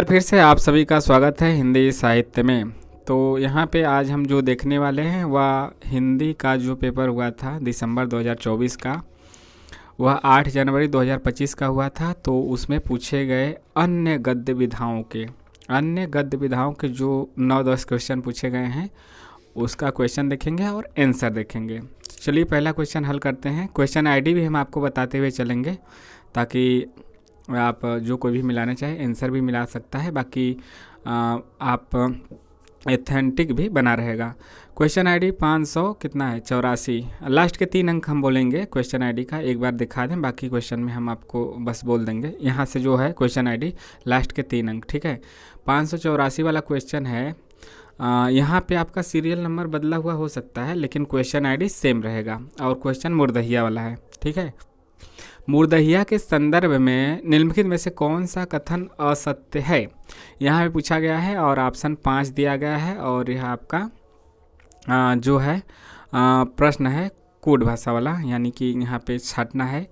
फिर से आप सभी का स्वागत है हिंदी साहित्य में। तो यहाँ पे आज हम जो देखने वाले हैं वह हिंदी का जो पेपर हुआ था दिसंबर 2024 का, वह 8 जनवरी 2025 का हुआ था। तो उसमें पूछे गए अन्य गद्य विधाओं के जो 9-10 क्वेश्चन पूछे गए हैं उसका क्वेश्चन देखेंगे और आंसर देखेंगे। चलिए पहला क्वेश्चन हल करते हैं। क्वेश्चन आईडी भी हम आपको बताते हुए चलेंगे ताकि आप जो कोई भी मिलाना चाहे आंसर भी मिला सकता है, बाकी आप एथेंटिक भी बना रहेगा। क्वेश्चन आईडी 500 कितना है 84। लास्ट के 3 अंक हम बोलेंगे क्वेश्चन आईडी का, एक बार दिखा दें, बाकी क्वेश्चन में हम आपको बस बोल देंगे। यहाँ से जो है क्वेश्चन आईडी लास्ट के 3 अंक, ठीक है। 584 वाला क्वेश्चन है। यहाँ पे आपका सीरियल नंबर बदला हुआ हो सकता है लेकिन क्वेश्चन आईडी सेम रहेगा और क्वेश्चन मुर्दहिया वाला है, ठीक है। मुर्दहिया के संदर्भ में निम्नलिखित में से कौन सा कथन असत्य है, यहाँ पे पूछा गया है और ऑप्शन 5 दिया गया है। और यह आपका जो है प्रश्न है कोड भाषा वाला, यानी कि यहाँ पे छाटना है,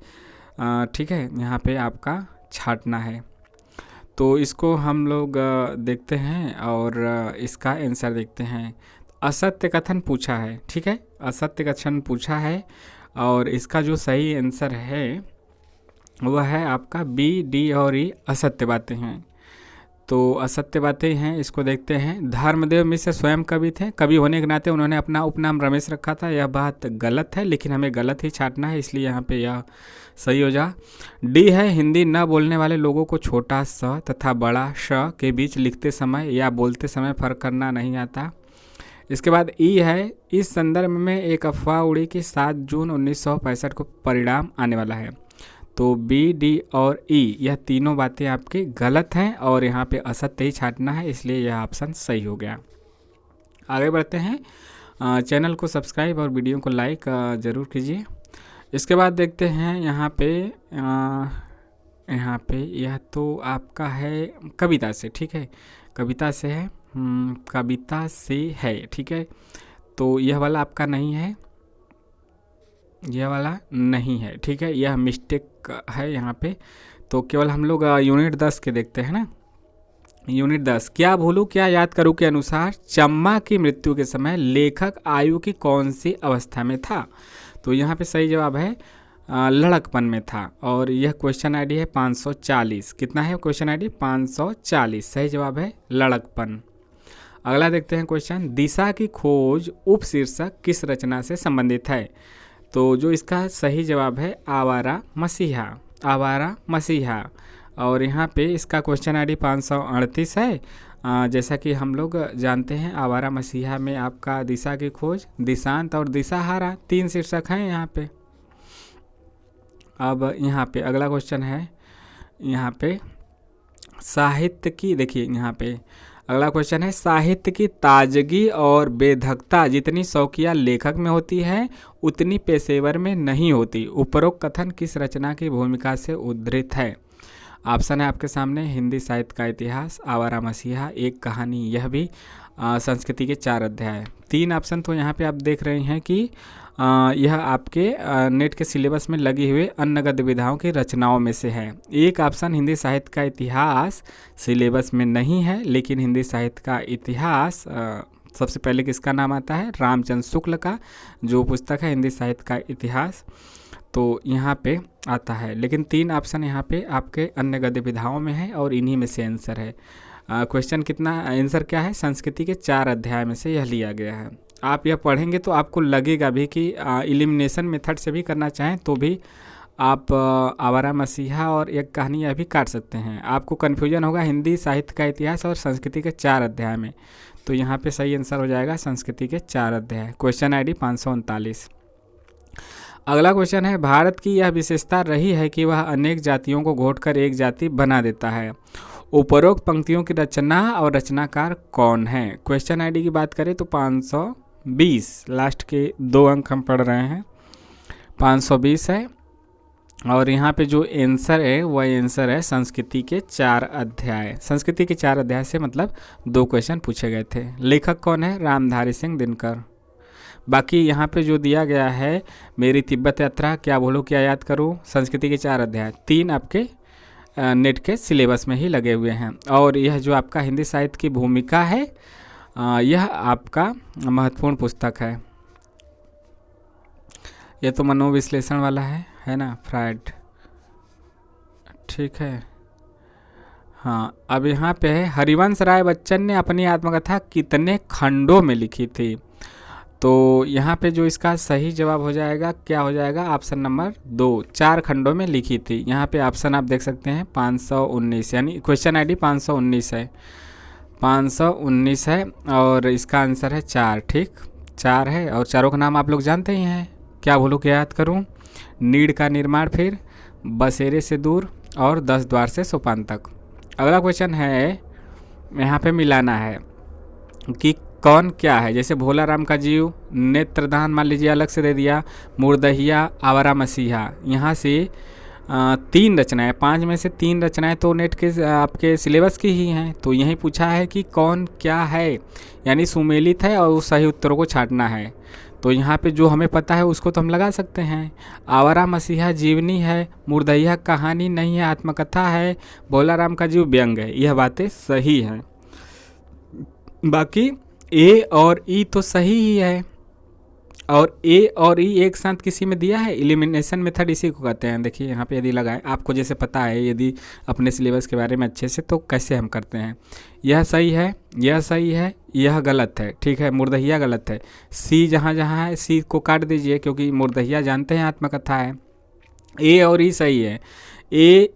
ठीक है, यहाँ पे आपका छाटना है। तो इसको हम लोग देखते हैं और इसका आंसर देखते हैं। असत्य कथन पूछा है, ठीक है, असत्य कथन पूछा है और इसका जो सही आंसर है वह है आपका बी, डी और ई असत्य बातें हैं। तो असत्य बातें हैं, इसको देखते हैं। धर्मदेव मिश्र स्वयं कवि थे, कवि होने के नाते उन्होंने अपना उपनाम रमेश रखा था, यह बात गलत है, लेकिन हमें गलत ही छाटना है, इसलिए यहाँ पे यह सही हो जा। डी है, हिंदी न बोलने वाले लोगों को छोटा स तथा बड़ा श के बीच लिखते समय या बोलते समय फर्क करना नहीं आता। इसके बाद ई है, इस संदर्भ में एक अफवाह उड़ी कि 7 जून 1965 को परिणाम आने वाला है। तो बी, डी और ई यह तीनों बातें आपकी गलत हैं और यहाँ पे असत्य ही छाटना है, इसलिए यह ऑप्शन सही हो गया। आगे बढ़ते हैं। चैनल को सब्सक्राइब और वीडियो को लाइक ज़रूर कीजिए। इसके बाद देखते हैं यहाँ पे यह तो आपका है कविता से, ठीक है, कविता से है, कविता से है, ठीक है। तो यह वाला आपका नहीं है, यह वाला नहीं है, ठीक है, यह मिस्टेक है यहाँ पे। तो केवल हम लोग यूनिट 10 के देखते हैं ना। यूनिट 10, क्या भूलूं क्या याद करूं के अनुसार चम्मा की मृत्यु के समय लेखक आयु की कौन सी अवस्था में था। तो यहाँ पे सही जवाब है लड़कपन में था और यह क्वेश्चन आईडी है 540। कितना है क्वेश्चन आईडी 540, सही जवाब है लड़कपन। अगला देखते हैं क्वेश्चन, दिशा की खोज उपशीर्षक किस रचना से संबंधित है। तो जो इसका सही जवाब है आवारा मसीहा, आवारा मसीहा। और यहाँ पे इसका क्वेश्चन आईडी 538 है। जैसा कि हम लोग जानते हैं आवारा मसीहा में आपका दिशा की खोज, दिशांत और दिशाहारा 3 शीर्षक हैं यहाँ पे। अब यहाँ पे अगला क्वेश्चन है, यहाँ पे साहित्य की, देखिए यहाँ पे अगला क्वेश्चन है, साहित्य की ताजगी और बेधकता जितनी शौकिया लेखक में होती है उतनी पेशेवर में नहीं होती। उपरोक्त कथन किस रचना की भूमिका से उद्धृत है। ऑप्शन है आपके सामने, हिंदी साहित्य का इतिहास, आवारा मसीहा, एक कहानी, यह भी संस्कृति के 4 अध्याय। 3 ऑप्शन तो यहाँ पे आप देख रहे हैं कि यह आपके नेट के सिलेबस में लगी हुई अन्य गद्य विधाओं की रचनाओं में से है। एक ऑप्शन हिंदी साहित्य का इतिहास सिलेबस में नहीं है, लेकिन हिंदी साहित्य का इतिहास सबसे पहले किसका नाम आता है, रामचंद्र शुक्ल का जो पुस्तक है हिंदी साहित्य का इतिहास, तो यहाँ पे आता है। लेकिन 3 ऑप्शन यहाँ पे आपके अन्य गद्य विधाओं में है और इन्हीं में से आंसर है। क्वेश्चन कितना, आंसर क्या है, संस्कृति के 4 अध्याय में से यह लिया गया है। आप यह पढ़ेंगे तो आपको लगेगा भी कि एलिमिनेशन मेथड से भी करना चाहें तो भी आप आवारा मसीहा और एक कहानी यह भी काट सकते हैं। आपको कन्फ्यूजन होगा हिंदी साहित्य का इतिहास और संस्कृति के 4 अध्याय में, तो यहाँ पे सही आंसर हो जाएगा संस्कृति के 4 अध्याय। Question ID 539। अगला क्वेश्चन है, भारत की यह विशेषता रही है कि वह अनेक जातियों को घोटकर एक जाति बना देता है। उपरोक्त पंक्तियों की रचना और रचनाकार कौन है। क्वेश्चन आईडी की बात करें तो 520, लास्ट के 2 अंक हम पढ़ रहे हैं, 520 है। और यहाँ पे जो आंसर है वह आंसर है संस्कृति के 4 अध्याय। संस्कृति के 4 अध्याय से मतलब 2 क्वेश्चन पूछे गए थे। लेखक कौन है, रामधारी सिंह दिनकर। बाकी यहाँ पे जो दिया गया है, मेरी तिब्बत यात्रा, क्या भूलूं क्या याद करूं, संस्कृति के 4 अध्याय, 3 आपके नेट के सिलेबस में ही लगे हुए हैं। और यह जो आपका हिंदी साहित्य की भूमिका है, यह आपका महत्वपूर्ण पुस्तक है। यह तो मनोविश्लेषण वाला है ना, फ्रायड, ठीक है। हाँ, अब यहाँ पे है हरिवंश राय बच्चन ने अपनी आत्मकथा कितने खंडों में लिखी थी। तो यहाँ पे जो इसका सही जवाब हो जाएगा, क्या हो जाएगा, ऑप्शन नंबर 2, 4 खंडों में लिखी थी। यहाँ पे ऑप्शन आप देख सकते हैं 519, यानी क्वेश्चन आईडी 519 है, 519 है और इसका आंसर है 4, ठीक, 4 है। और चारों का नाम आप लोग जानते ही हैं, क्या बोलूँ, क्या याद करूँ, नीड़ का निर्माण, फिर बसेरे से दूर और 10 द्वार से सोपान तक। अगला क्वेश्चन है, यहाँ पे मिलाना है कि कौन क्या है। जैसे भोला राम का जीव, नेत्रदान मान लीजिए अलग से दे दिया, मुर्दहिया, आवारा मसीहा, यहाँ से 3 रचनाएं, 5 में से 3 रचनाएं तो नेट के आपके सिलेबस की ही हैं। तो यही पूछा है कि कौन क्या है, यानी सुमेलित है और उस सही उत्तरों को छांटना है। तो यहाँ पे जो हमें पता है उसको तो हम लगा सकते हैं। आवारा मसीहा जीवनी है, मुर्दहिया कहानी नहीं है, आत्मकथा है, भोला राम का जीव व्यंग है, यह बातें सही हैं। बाकी ए और ई तो सही ही है, और ए और ई एक साथ किसी में दिया है, एलिमिनेशन मेथड इसी को कहते हैं। देखिए यहाँ पे यदि लगाएं, आपको जैसे पता है यदि अपने सिलेबस के बारे में अच्छे से, तो कैसे हम करते हैं। यह सही है, यह सही है, यह गलत है, ठीक है, मुर्दहिया गलत है। सी जहाँ जहाँ है सी को काट दीजिए, क्योंकि मुर्दहिया जानते हैं आत्मकथा है। ए और ई सही है, ए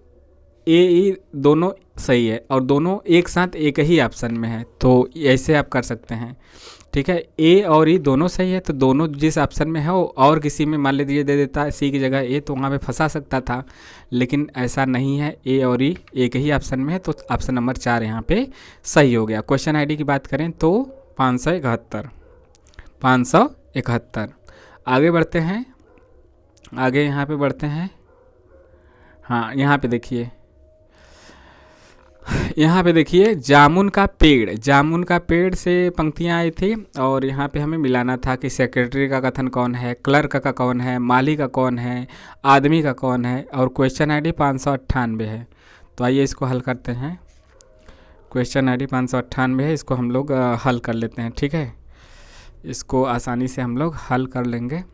ई दोनों सही है और दोनों एक साथ एक ही ऑप्शन में है, तो ऐसे आप कर सकते हैं, ठीक है। ए और ई दोनों सही है, तो दोनों जिस ऑप्शन में है वो और किसी में मान लीजिए दे देता है सी की जगह ए, तो वहाँ पे फंसा सकता था, लेकिन ऐसा नहीं है। ए और ई एक ही ऑप्शन में है, तो ऑप्शन नंबर 4 यहाँ पे सही हो गया। क्वेश्चन आईडी की बात करें तो 571। आगे बढ़ते हैं, आगे यहाँ पे बढ़ते हैं। हाँ, यहाँ पे देखिए जामुन का पेड़ से पंक्तियाँ आई थी, और यहाँ पे हमें मिलाना था कि सेक्रेटरी का कथन कौन है, क्लर्क का कौन है, माली का कौन है, आदमी का कौन है, और क्वेश्चन आईडी 598 है। तो आइए इसको हल करते हैं। क्वेश्चन आईडी 598 है, इसको हम लोग हल कर लेते हैं, ठीक है। इसको आसानी से हम लोग हल कर लेंगे।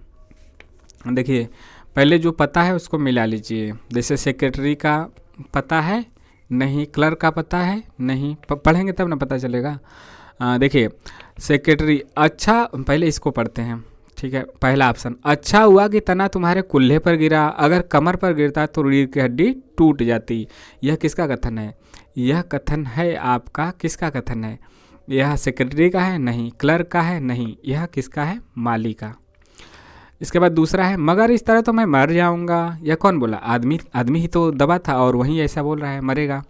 देखिए पहले जो पता है उसको मिला लीजिए। जैसे सेक्रेटरी का पता है नहीं, क्लर्क का पता है नहीं, पढ़ेंगे तब ना पता चलेगा। देखिए सेक्रेटरी, अच्छा पहले इसको पढ़ते हैं, ठीक है। पहला ऑप्शन, अच्छा हुआ कि तना तुम्हारे कुल्हे पर गिरा, अगर कमर पर गिरता तो रीढ़ की हड्डी टूट जाती। यह किसका कथन है, यह कथन है आपका, किसका कथन है, यह सेक्रेटरी का है नहीं, क्लर्क का है नहीं, यह किसका है, माली का। इसके बाद दूसरा है, मगर इस तरह तो मैं मर जाऊंगा, यह कौन बोला, आदमी ही तो दबा था और वहीं ऐसा बोल रहा है, मरेगा।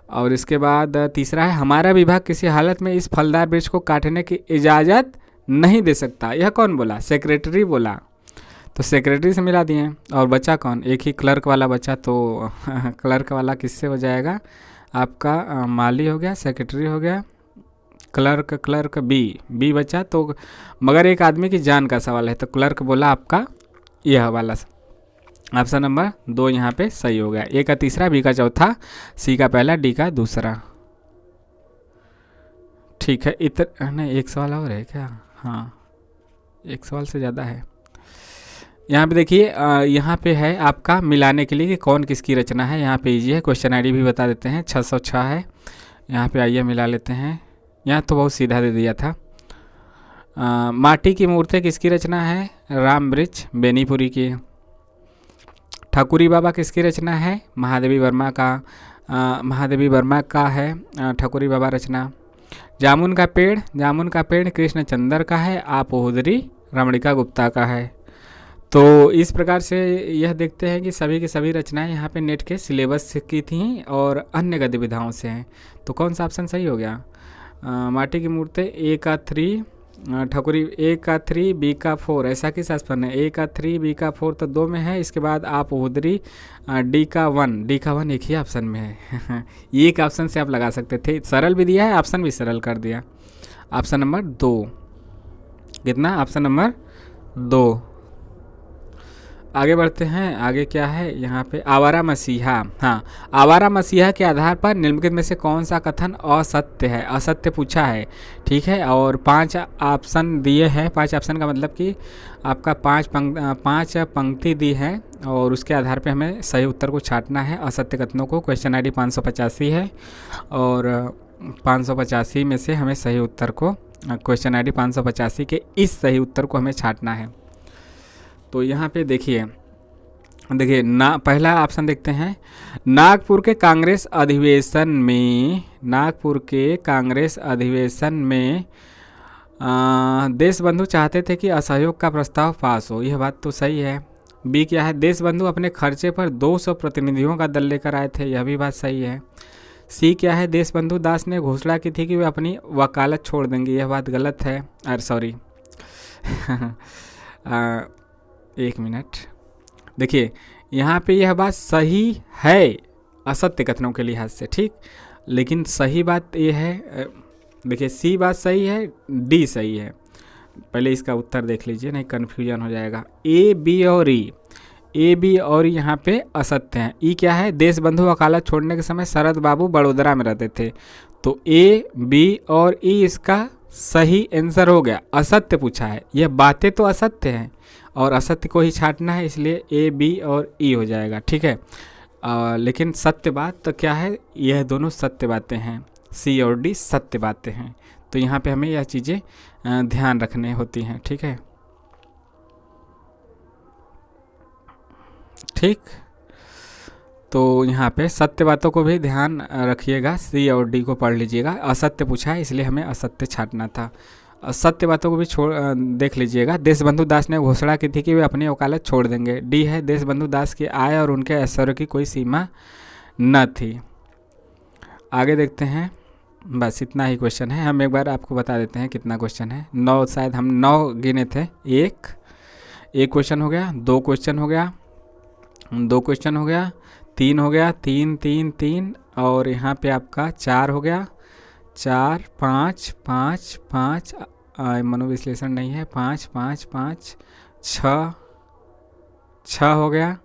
और इसके बाद तीसरा है, हमारा विभाग किसी हालत में इस फलदार वृक्ष को काटने की इजाज़त नहीं दे सकता, यह कौन बोला, सेक्रेटरी बोला। तो सेक्रेटरी से मिला दिए। और बचा कौन, एक ही क्लर्क वाला बचा, तो क्लर्क वाला किससे हो जाएगा, आपका माली हो गया, सेक्रेटरी हो गया, क्लर्क बी बचा। तो मगर एक आदमी की जान का सवाल है, तो क्लर्क बोला आपका यह वाला। ऑप्शन नंबर 2 यहाँ पे सही हो गया। ए का तीसरा, बी का चौथा, सी का पहला, डी का दूसरा, ठीक है। नहीं, एक सवाल और है क्या, हाँ एक सवाल से ज़्यादा है। यहाँ पे देखिए, यहाँ पे है आपका मिलाने के लिए कि कौन किसकी रचना है। यहाँ पे इजी है, क्वेश्चन आईडी भी बता देते हैं, 606 है। यहाँ पे आइए मिला लेते हैं। यहाँ तो बहुत सीधा दे दिया था। माटी की मूर्ति किसकी रचना है, राम वृक्ष बेनीपुरी की। ठाकुरी बाबा किसकी रचना है, महादेवी वर्मा का है ठाकुरी बाबा रचना। जामुन का पेड़ कृष्णचंद्र का है, आपोहुदरी रमणिका गुप्ता का है। तो इस प्रकार से यह देखते हैं कि सभी की सभी रचनाएं यहाँ पे नेट के सिलेबस की थी और अन्य गतिविधियों से हैं। तो कौन सा ऑप्शन सही हो गया, माटी की मूर्ति ए का 3, ठाकुरी ए का 3, बी का 4, ऐसा किस आसपास है, ए का 3, बी का 4 तो 2 में है। इसके बाद आप उधरी डी का 1 एक ही ऑप्शन में है। ये एक ऑप्शन से आप लगा सकते थे, सरल भी दिया है, ऑप्शन भी सरल कर दिया। ऑप्शन नंबर 2 कितना, ऑप्शन नंबर 2। आगे बढ़ते हैं। आगे क्या है यहाँ पे, आवारा मसीहा। हाँ, आवारा मसीहा के आधार पर निम्नलिखित में से कौन सा कथन असत्य है, असत्य पूछा है, ठीक है। और 5 ऑप्शन दिए हैं। 5 ऑप्शन का मतलब कि आपका 5 पंक्ति दी है और उसके आधार पे हमें सही उत्तर को छांटना है असत्य कथनों को। क्वेश्चन ID 585 है और 585 में से हमें सही उत्तर को, क्वेश्चन ID 585 के इस सही उत्तर को हमें छांटना है। तो यहाँ पे देखिए ना, पहला ऑप्शन देखते हैं। नागपुर के कांग्रेस अधिवेशन में देशबंधु चाहते थे कि असहयोग का प्रस्ताव पास हो, यह बात तो सही है। बी क्या है, देशबंधु अपने खर्चे पर 200 प्रतिनिधियों का दल लेकर आए थे, यह भी बात सही है। सी क्या है, देशबंधु दास ने घोषणा की थी कि वे अपनी वकालत छोड़ देंगे, यह बात गलत है। अरे सॉरी एक मिनट, देखिए यहाँ पे यह बात सही है असत्य कथनों के लिहाज से, ठीक। लेकिन सही बात यह है, देखिए सी बात सही है, डी सही है। पहले इसका उत्तर देख लीजिए, नहीं कन्फ्यूजन हो जाएगा। ए बी और ई यहाँ पे असत्य हैं। ई क्या है, देशबंधु वकालत छोड़ने के समय शरद बाबू बड़ोदरा में रहते थे, तो ए बी और ई इसका सही आंसर हो गया। असत्य पूछा है, यह बातें तो असत्य हैं और असत्य को ही छांटना है, इसलिए ए बी और ई हो जाएगा, ठीक है। लेकिन सत्य बात तो क्या है, यह दोनों सत्य बातें हैं, सी और डी सत्य बातें हैं। तो यहाँ पे हमें यह चीज़ें ध्यान रखने होती हैं, ठीक है, ठीक। तो यहाँ पे सत्य बातों को भी ध्यान रखिएगा, सी और डी को पढ़ लीजिएगा। असत्य पूछा है इसलिए हमें असत्य छांटना था। सत्य बातों को भी देख लीजिएगा। देशबंधु दास ने घोषणा की थी कि वे अपनी वकालत छोड़ देंगे। डी है, देशबंधु दास की आय और उनके ऐश्वर्य की कोई सीमा न थी। आगे देखते हैं, बस इतना ही क्वेश्चन है। हम एक बार आपको बता देते हैं कितना क्वेश्चन है। 9, शायद हम 9 गिने थे। एक क्वेश्चन हो गया, 2 क्वेश्चन हो गया, 2 क्वेश्चन हो गया, 3 हो गया, 3 और यहाँ पे आपका 4 हो गया, 4 5 5 5 मनोविश्लेषण नहीं है, 5 5 5 6 हो गया।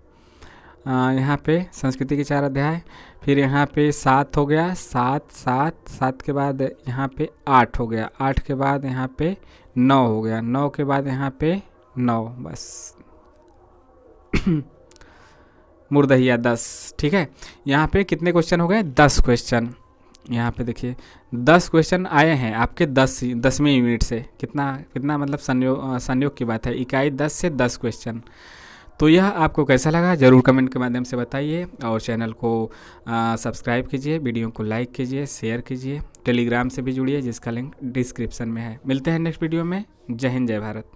यहाँ पे संस्कृति के 4 अध्याय, फिर यहाँ पे 7 हो गया, 7 के बाद यहाँ पे 8 हो गया, 8 के बाद यहाँ पे 9 हो गया, 9 के बाद यहाँ पे 9, बस मुर्दहिया 10, ठीक है। यहाँ पे कितने क्वेश्चन हो गए, 10 क्वेश्चन। यहाँ पे देखिए 10 क्वेश्चन आए हैं आपके 10वीं यूनिट से। कितना मतलब संयोग की बात है, इकाई 10 से 10 क्वेश्चन। तो यह आपको कैसा लगा ज़रूर कमेंट के माध्यम से बताइए और चैनल को सब्सक्राइब कीजिए, वीडियो को लाइक कीजिए, शेयर कीजिए, टेलीग्राम से भी जुड़िए जिसका लिंक डिस्क्रिप्शन में है। मिलते हैं नेक्स्ट वीडियो में। जय हिंद, जय भारत।